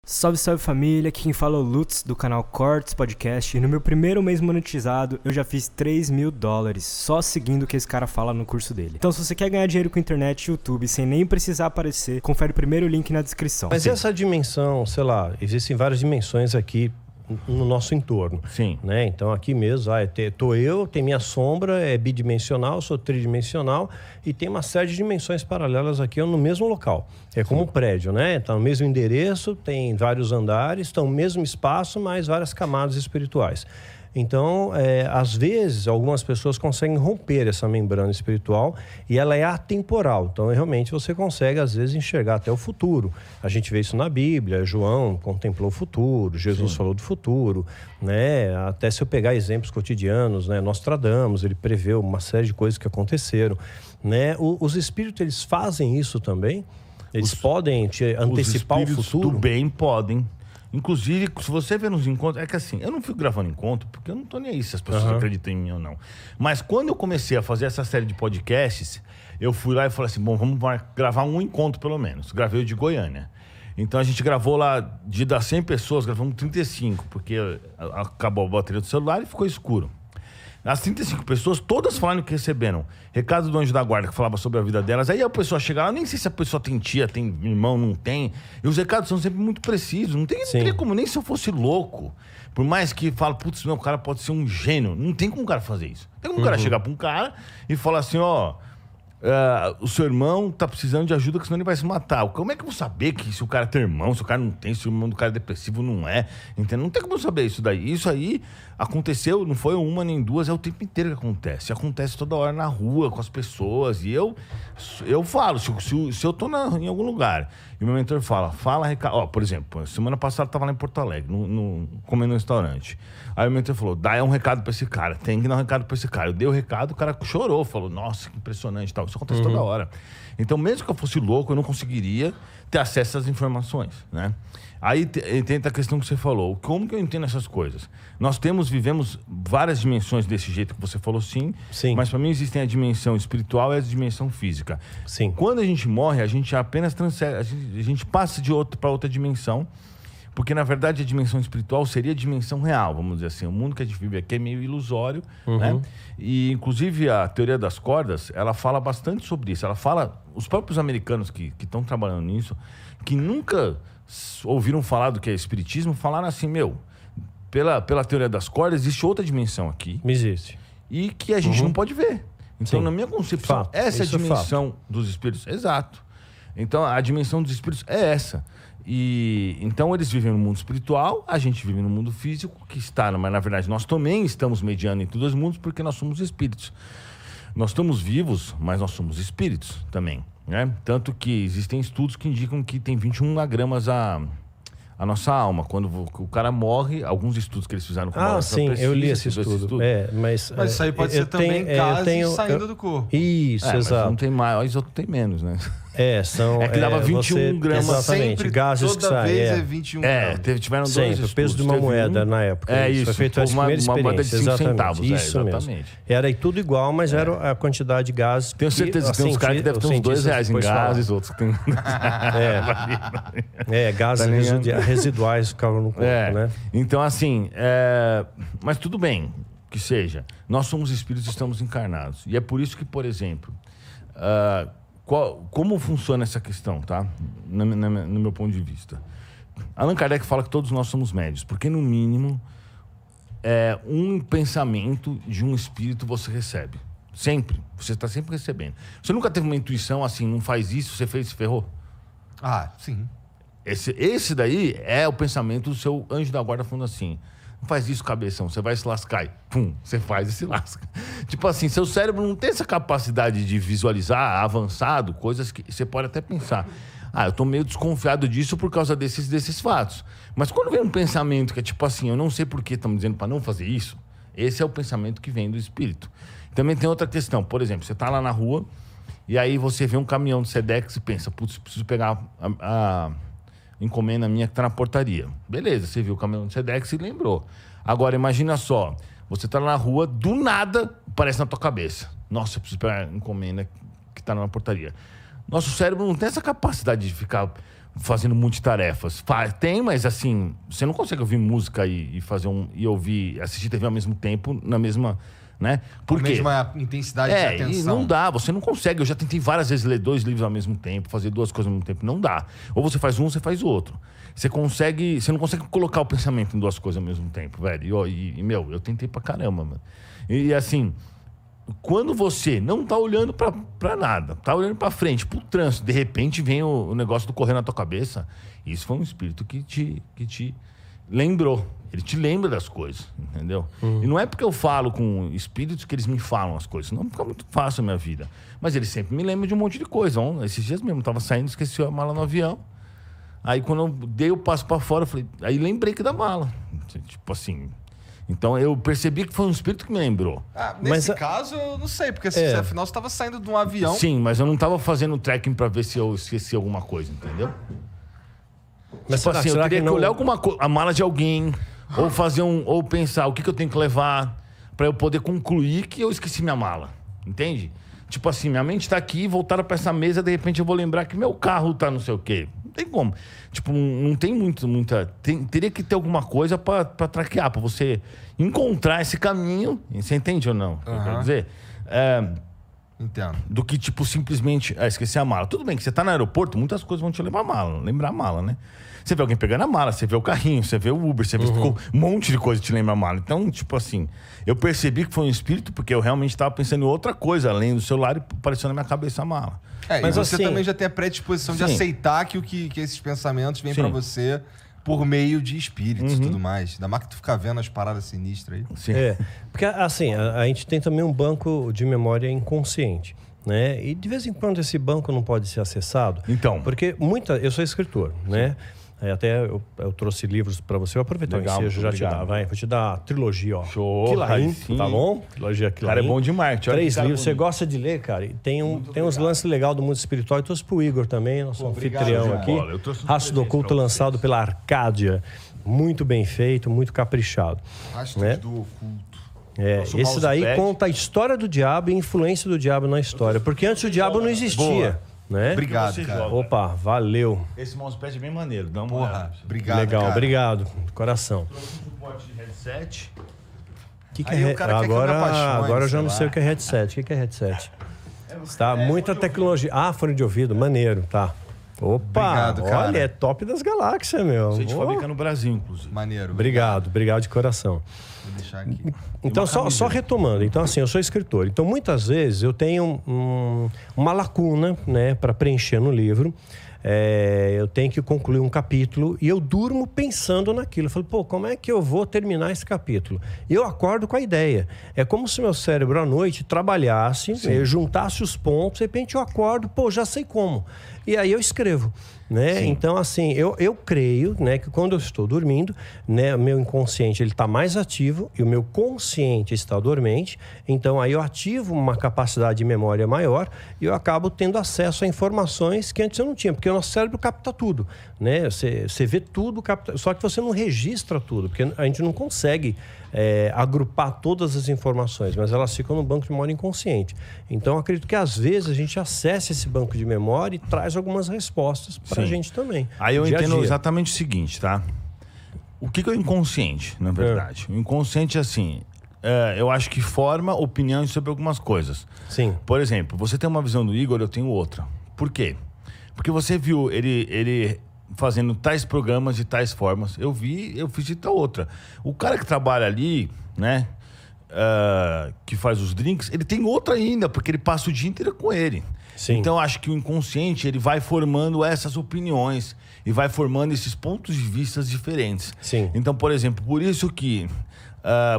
Salve, salve família, aqui quem fala é o Lutz do canal Cortes Podcast e no meu primeiro mês monetizado eu já fiz $3.000 só seguindo o que esse cara fala no curso dele. Então se você quer ganhar dinheiro com internet e YouTube sem nem precisar aparecer, confere o primeiro link na descrição. Mas essa dimensão, sei lá, existem várias dimensões aqui no nosso entorno. Sim. Né? Então aqui mesmo, tem minha sombra, é bidimensional, sou tridimensional e tem uma série de dimensões paralelas aqui no mesmo local. É como um prédio, né? Tá no mesmo endereço, tem vários andares, estão no mesmo espaço, mas várias camadas espirituais. Então, às vezes, algumas pessoas conseguem romper essa membrana espiritual e ela é atemporal. Então, realmente, você consegue, às vezes, enxergar até o futuro. A gente vê isso na Bíblia, João contemplou o futuro, Jesus falou do futuro, né? Até se eu pegar exemplos cotidianos, né? Nostradamus, ele preveu uma série de coisas que aconteceram, né? Os espíritos, eles fazem isso também? Eles podem te antecipar o futuro? Do bem podem. Inclusive, se você vê nos encontros... É que assim, eu não fico gravando encontro porque eu não tô nem aí se as pessoas acreditam em mim ou não. Mas quando eu comecei a fazer essa série de podcasts, eu fui lá e falei assim, bom, vamos gravar um encontro pelo menos. Gravei o de Goiânia. Então a gente gravou lá, das 100 pessoas, gravamos 35, porque acabou a bateria do celular e ficou escuro. As 35 pessoas, todas falaram que receberam recado do anjo da guarda que falava sobre a vida delas. Aí a pessoa chega lá, nem sei se a pessoa tem tia, tem irmão, não tem. E os recados são sempre muito precisos. Não teria como, nem se eu fosse louco. Por mais que fale, putz, meu, o cara pode ser um gênio. Não tem como o cara fazer isso. Tem como o cara chegar pra um cara e falar assim, ó... o seu irmão tá precisando de ajuda, que senão ele vai se matar. Como é que eu vou saber que se o cara tem irmão, se o cara não tem, se o irmão do cara é depressivo, não é? Entendeu? Não tem como eu saber isso daí. Isso aí aconteceu, não foi uma nem duas, é o tempo inteiro que acontece. Acontece toda hora na rua, com as pessoas. E eu falo, se eu tô em algum lugar e o meu mentor fala recado. Ó, por exemplo, semana passada eu tava lá em Porto Alegre, comendo no restaurante. Aí o mentor falou, dá um recado pra esse cara, tem que dar um recado pra esse cara. Eu dei o recado, o cara chorou, falou, nossa, que impressionante e tal. Isso acontece toda hora. Então, mesmo que eu fosse louco, eu não conseguiria ter acesso às informações, né? Aí tem a questão que você falou. Como que eu entendo essas coisas? Nós vivemos várias dimensões desse jeito que você falou, sim. Mas para mim existem a dimensão espiritual e a dimensão física. Sim. Quando a gente morre, a gente apenas transfere, a gente passa de outra para outra dimensão. Porque, na verdade, a dimensão espiritual seria a dimensão real, vamos dizer assim. O mundo que a gente vive aqui é meio ilusório, né? E, inclusive, a teoria das cordas, ela fala bastante sobre isso. Ela fala... Os próprios americanos que estão trabalhando nisso, que nunca ouviram falar do que é espiritismo, falaram assim, pela teoria das cordas, existe outra dimensão aqui. Existe. E que a gente não pode ver. Então, na minha concepção, essa é a dimensão dos espíritos. Exato. Então, a dimensão dos espíritos é essa. E então eles vivem no mundo espiritual, a gente vive no mundo físico, mas na verdade nós também estamos mediando entre os dois mundos porque nós somos espíritos. Nós estamos vivos, mas nós somos espíritos também, né? Tanto que existem estudos que indicam que tem 21 gramas a nossa alma. Quando o cara morre, alguns estudos que eles fizeram com sim, eu li esse estudo. Mas isso aí pode ser também gases saindo do corpo. Isso, exato. Mas um tem mais, outro tem menos, né? É que dava 21 gramas. Exatamente, sempre, gases toda que saem. vez é 21 gramas. Tiveram dois sempre, estudos. o peso de uma moeda na época. Isso. Foi feito a primeira experiência. Uma moeda de 5 centavos. Isso mesmo. Era tudo igual, mas era a quantidade de gases. Tenho certeza que tem uns caras que devem ter uns R$2 em gases, outros que tem... gases residuais ficavam no corpo, né? Então, assim, mas tudo bem que seja. Nós somos espíritos e estamos encarnados. E é por isso que, por exemplo... como funciona essa questão, tá? No meu ponto de vista. Allan Kardec fala que todos nós somos médios, porque no mínimo um pensamento de um espírito você recebe. Sempre. Você está sempre recebendo. Você nunca teve uma intuição assim, não faz isso, você fez, se ferrou? Ah, sim. Esse daí é o pensamento do seu anjo da guarda falando assim... Não faz isso, cabeção, você vai se lascar e pum, você faz e se lasca. Tipo assim, seu cérebro não tem essa capacidade de visualizar avançado, coisas que você pode até pensar. Eu tô meio desconfiado disso por causa desses fatos. Mas quando vem um pensamento que é tipo assim, eu não sei por que estamos dizendo para não fazer isso, esse é o pensamento que vem do espírito. Também tem outra questão, por exemplo, você tá lá na rua e aí você vê um caminhão de Sedex e pensa, putz, preciso pegar a encomenda minha que tá na portaria. Beleza, você viu o caminhão de Sedex e lembrou. Agora, imagina só, você tá lá na rua, do nada, aparece na tua cabeça. Nossa, eu preciso pegar a encomenda que tá na portaria. Nosso cérebro não tem essa capacidade de ficar fazendo multitarefas. Tem, mas assim, você não consegue ouvir música e fazer e ouvir, assistir TV ao mesmo tempo, na mesma, né? Por quê? A mesma intensidade de atenção. E não dá, você não consegue. Eu já tentei várias vezes ler 2 livros ao mesmo tempo, fazer 2 coisas ao mesmo tempo. Não dá. Ou você faz um, ou você faz o outro. Você não consegue colocar o pensamento em 2 coisas ao mesmo tempo, velho. Meu, eu tentei pra caramba, mano. E assim, quando você não tá olhando pra nada, tá olhando pra frente, pro trânsito, de repente vem o negócio do correr na tua cabeça, isso foi um espírito que te lembrou. Ele te lembra das coisas, entendeu? E não é porque eu falo com espíritos que eles me falam as coisas, senão fica muito fácil a minha vida. Mas eles sempre me lembram de um monte de coisa. Esses dias mesmo, eu tava saindo, esqueci a mala no avião. Aí quando eu dei o passo pra fora, eu falei, aí lembrei que da mala. Tipo assim... Então eu percebi que foi um espírito que me lembrou. Nesse caso, eu não sei, porque afinal você estava saindo de um avião. Sim, mas eu não estava fazendo tracking para ver se eu esqueci alguma coisa, entendeu? Mas tipo assim, eu teria que olhar a mala de alguém, ou fazer ou pensar o que eu tenho que levar para eu poder concluir que eu esqueci minha mala, entende? Tipo assim, minha mente tá aqui, voltaram para essa mesa, de repente eu vou lembrar que meu carro tá não sei o quê. Não tem como. Tipo, não tem muita... Teria que ter alguma coisa para traquear, para você encontrar esse caminho. Você entende ou não? Quer dizer, entendo. Do que, tipo, simplesmente esquecer a mala. Tudo bem que você tá no aeroporto, muitas coisas vão te lembrar a mala, né? Você vê alguém pegando a mala, você vê o carrinho, você vê o Uber, você vê um monte de coisa que te lembra a mala. Então, tipo assim, eu percebi que foi um espírito porque eu realmente estava pensando em outra coisa, além do celular, e apareceu na minha cabeça a mala. Mas você também já tem a predisposição de aceitar que esses pensamentos vêm pra você por meio de espíritos e tudo mais. Ainda mais que tu fica vendo as paradas sinistras aí. Sim. Porque assim, a gente tem também um banco de memória inconsciente, né? E de vez em quando esse banco não pode ser acessado. Então. Porque eu sou escritor, né? Até eu trouxe livros para você. Eu aproveitar o ensejo, já te dar. Vou te dar a trilogia, ó. Show. Quilarim, tá bom? Trilogia Quilarim. Cara, é bom de marketing. 3 livros. Você gosta de ler, cara? E tem uns lances legais do mundo espiritual. Eu trouxe pro Igor também, nosso anfitrião aqui. Rastro do Oculto, lançado pela Arcádia. Muito bem feito, muito caprichado. Rastro do Oculto. Esse daí conta a história do diabo e a influência do diabo na história. Porque antes o diabo não existia. Né? Obrigado, cara. Opa, valeu. Esse mousepad é bem maneiro. Dá uma olhada. Obrigado, legal, cara. Obrigado. Coração. Trouxe um suporte de headset. Agora eu já não sei o que é headset. O que é headset? Tá, muita tecnologia. Fone de ouvido, maneiro, tá. Opa, obrigado, cara. Olha, é top das galáxias, meu. A gente fabrica no Brasil, inclusive. Maneiro. Obrigado de coração. Vou deixar aqui. Então, só retomando. Então, assim, eu sou escritor. Então, muitas vezes, eu tenho uma lacuna, né, para preencher no livro. Eu tenho que concluir um capítulo e eu durmo pensando naquilo. Eu falo, como é que eu vou terminar esse capítulo? E eu acordo com a ideia. É como se meu cérebro à noite trabalhasse, juntasse os pontos, de repente eu acordo, já sei como. E aí eu escrevo. Né? Então, assim, eu creio, né, que quando eu estou dormindo, né, o meu inconsciente está mais ativo e o meu consciente está dormente. Então, aí eu ativo uma capacidade de memória maior e eu acabo tendo acesso a informações que antes eu não tinha, porque o nosso cérebro capta tudo, né? Você vê tudo, só que você não registra tudo, porque a gente não consegue agrupar todas as informações, mas elas ficam no banco de memória inconsciente. Então, eu acredito que às vezes a gente acessa esse banco de memória e traz algumas respostas para a gente também. Aí eu entendo exatamente o seguinte, tá? O que é o inconsciente, na verdade? O inconsciente é assim, eu acho que forma opiniões sobre algumas coisas. Sim. Por exemplo, você tem uma visão do Igor, eu tenho outra. Por quê? Porque você viu ele fazendo tais programas de tais formas. Eu fiz de tal outra. O cara que trabalha ali, né? Que faz os drinks, ele tem outra ainda, porque ele passa o dia inteiro com ele. Sim. Então, eu acho que o inconsciente, ele vai formando essas opiniões e vai formando esses pontos de vista diferentes. Sim. Então, por exemplo, por isso que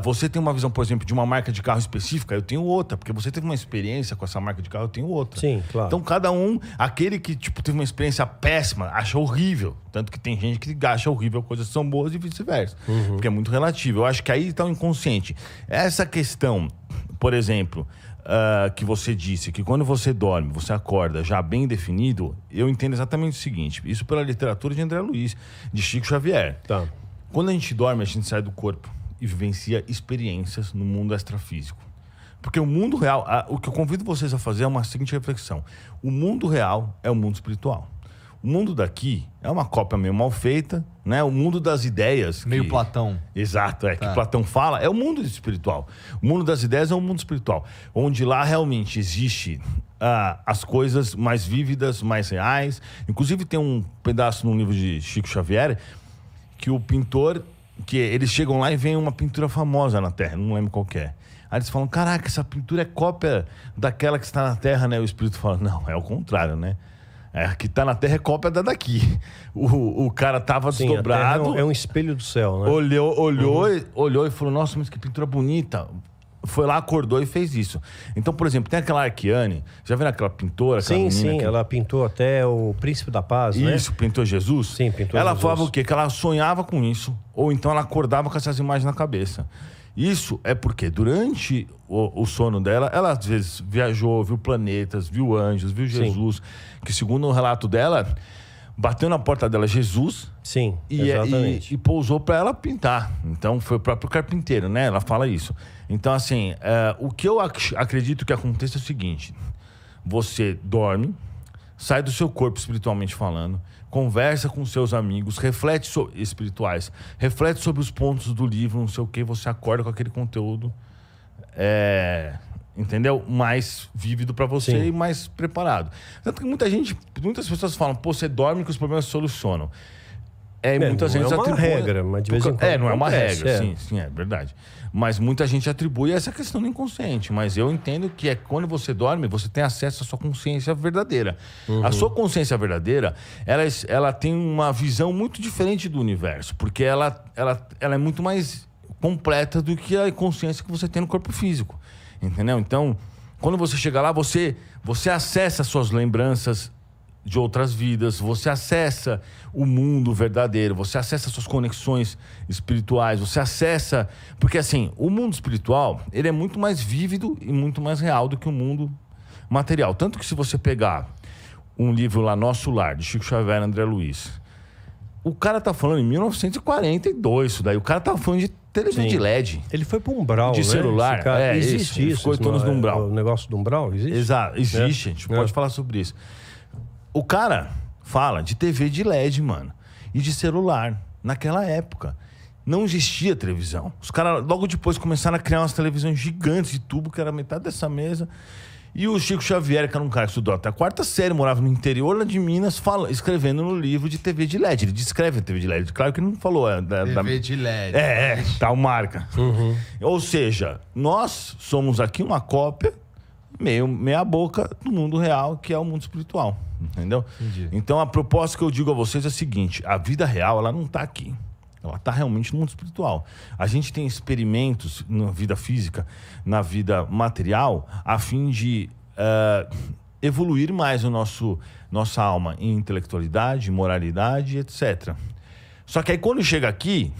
você tem uma visão, por exemplo, de uma marca de carro específica, eu tenho outra, porque você teve uma experiência com essa marca de carro, eu tenho outra. Sim, claro. Então, cada um, aquele que teve uma experiência péssima, acha horrível. Tanto que tem gente que acha horrível coisas que são boas e vice-versa. Porque é muito relativo. Eu acho que aí está o inconsciente. Essa questão, por exemplo, que você disse, que quando você dorme, você acorda já bem definido, eu entendo exatamente o seguinte, isso pela literatura de André Luiz, de Chico Xavier. Tá. Quando a gente dorme, a gente sai do corpo e vivencia experiências no mundo extrafísico. Porque o mundo real, o que eu convido vocês a fazer é uma seguinte reflexão. O mundo real é o mundo espiritual. O mundo daqui é uma cópia meio mal feita, né? O mundo das ideias... Meio Platão. Exato, que Platão fala, é o mundo espiritual. O mundo das ideias é o mundo espiritual, onde lá realmente existe as coisas mais vívidas, mais reais. Inclusive tem um pedaço no livro de Chico Xavier que o pintor, que eles chegam lá e veem uma pintura famosa na Terra, não lembro qual que é. Aí eles falam, caraca, essa pintura é cópia daquela que está na Terra, né? O espírito fala, não, é o contrário, né? A que tá na Terra é cópia da daqui. O cara tava desdobrado. É um espelho do céu, né? Olhou e falou, nossa, mas que pintura bonita. Foi lá, acordou e fez isso. Então, por exemplo, tem aquela Arquiane, já viram aquela pintora? Aquela sim, ela pintou até o Príncipe da Paz, né? Isso, pintou Jesus? Sim, pintou ela Jesus. falava o quê? Que ela sonhava com isso, ou então ela acordava com essas imagens na cabeça. Isso é porque durante o sono dela, ela às vezes viajou, viu planetas, viu anjos, viu Jesus, que segundo o relato dela, bateu na porta dela Jesus. Sim, exatamente. E pousou para ela pintar. Então foi o próprio carpinteiro, né? Ela fala isso. Então assim, o que eu acredito que aconteça é o seguinte: você dorme, sai do seu corpo espiritualmente falando, conversa com seus amigos, reflete espirituais, reflete sobre os pontos do livro, não sei o que, você acorda com aquele conteúdo, entendeu? Mais vívido para você. Sim. E mais preparado. Tanto que muitas pessoas falam, pô, você dorme que os problemas se solucionam. Muita gente não é uma regra, mas de vez em quando não é uma regra, sim, é verdade. Mas muita gente atribui essa questão do inconsciente. Mas eu entendo que quando você dorme, você tem acesso à sua consciência verdadeira. A sua consciência verdadeira, ela tem uma visão muito diferente do universo. Porque ela é muito mais completa do que a consciência que você tem no corpo físico. Entendeu? Então, quando você chega lá, você acessa as suas lembranças de outras vidas, você acessa o mundo verdadeiro, você acessa suas conexões espirituais, você acessa... Porque assim, o mundo espiritual, ele é muito mais vívido e muito mais real do que o mundo material. Tanto que se você pegar um livro lá, Nosso Lar, de Chico Xavier e André Luiz, o cara tá falando em 1942, isso daí. O cara tá falando de televisão de LED. Ele foi pro umbral, de celular. Existe isso. Ficou todos no umbral. O negócio do umbral existe? Exato, existe. A gente pode falar sobre isso. O cara fala de TV de LED, mano, e de celular. Naquela época, não existia televisão. Os caras, logo depois, começaram a criar umas televisões gigantes de tubo, que era metade dessa mesa. E o Chico Xavier, que era um cara que estudou até a 4ª série, morava no interior lá de Minas, escrevendo no livro de TV de LED. Ele descreve a TV de LED. Claro que ele não falou. TV de LED. Tal marca. Ou seja, nós somos aqui uma cópia, meia boca, do mundo real, que é o mundo espiritual. Entendeu? Entendi. Então a proposta que eu digo a vocês é a seguinte: a vida real, ela não tá aqui. Ela tá realmente no mundo espiritual. A gente tem experimentos na vida física, na vida material, a fim de evoluir mais nossa alma em intelectualidade, moralidade, etc. Só que aí quando chega aqui,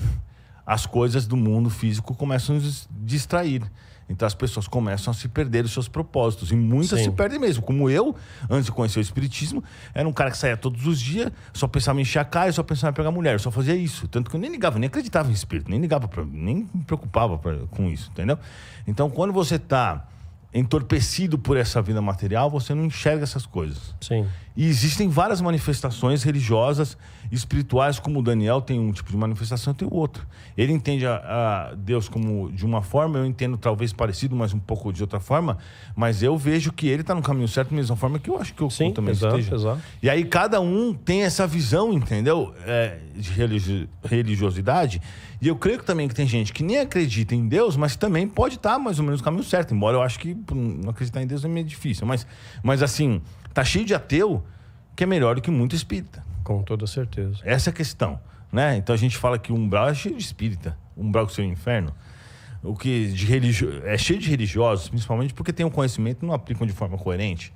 as coisas do mundo físico começam a distrair. Então as pessoas começam a se perder os seus propósitos. E muitas se perdem mesmo. Como eu, antes de conhecer o espiritismo, era um cara que saía todos os dias, só pensava em encher a cara, só pensava em pegar mulher. Eu só fazia isso. Tanto que eu nem ligava, nem acreditava em espírito, nem me preocupava com isso, entendeu? Então quando você está entorpecido por essa vida material, você não enxerga essas coisas. Sim. E existem várias manifestações religiosas, espirituais, como o Daniel tem um tipo de manifestação, tem o outro. Ele entende a Deus como de uma forma, eu entendo talvez parecido, mas um pouco de outra forma, mas eu vejo que ele está no caminho certo da mesma forma que eu acho que eu também esteja. Exato. E aí cada um tem essa visão, entendeu? De religiosidade. E eu creio que também que tem gente que nem acredita em Deus, mas também pode estar mais ou menos no caminho certo. Embora eu acho que não acreditar em Deus é meio difícil. Mas assim, tá cheio de ateu que é melhor do que muito espírita. Com toda certeza. Essa é a questão, né? Então a gente fala que o umbral é cheio de espírita. O umbral que seria o inferno. O que é cheio de religiosos, principalmente porque tem um conhecimento e não aplicam de forma coerente.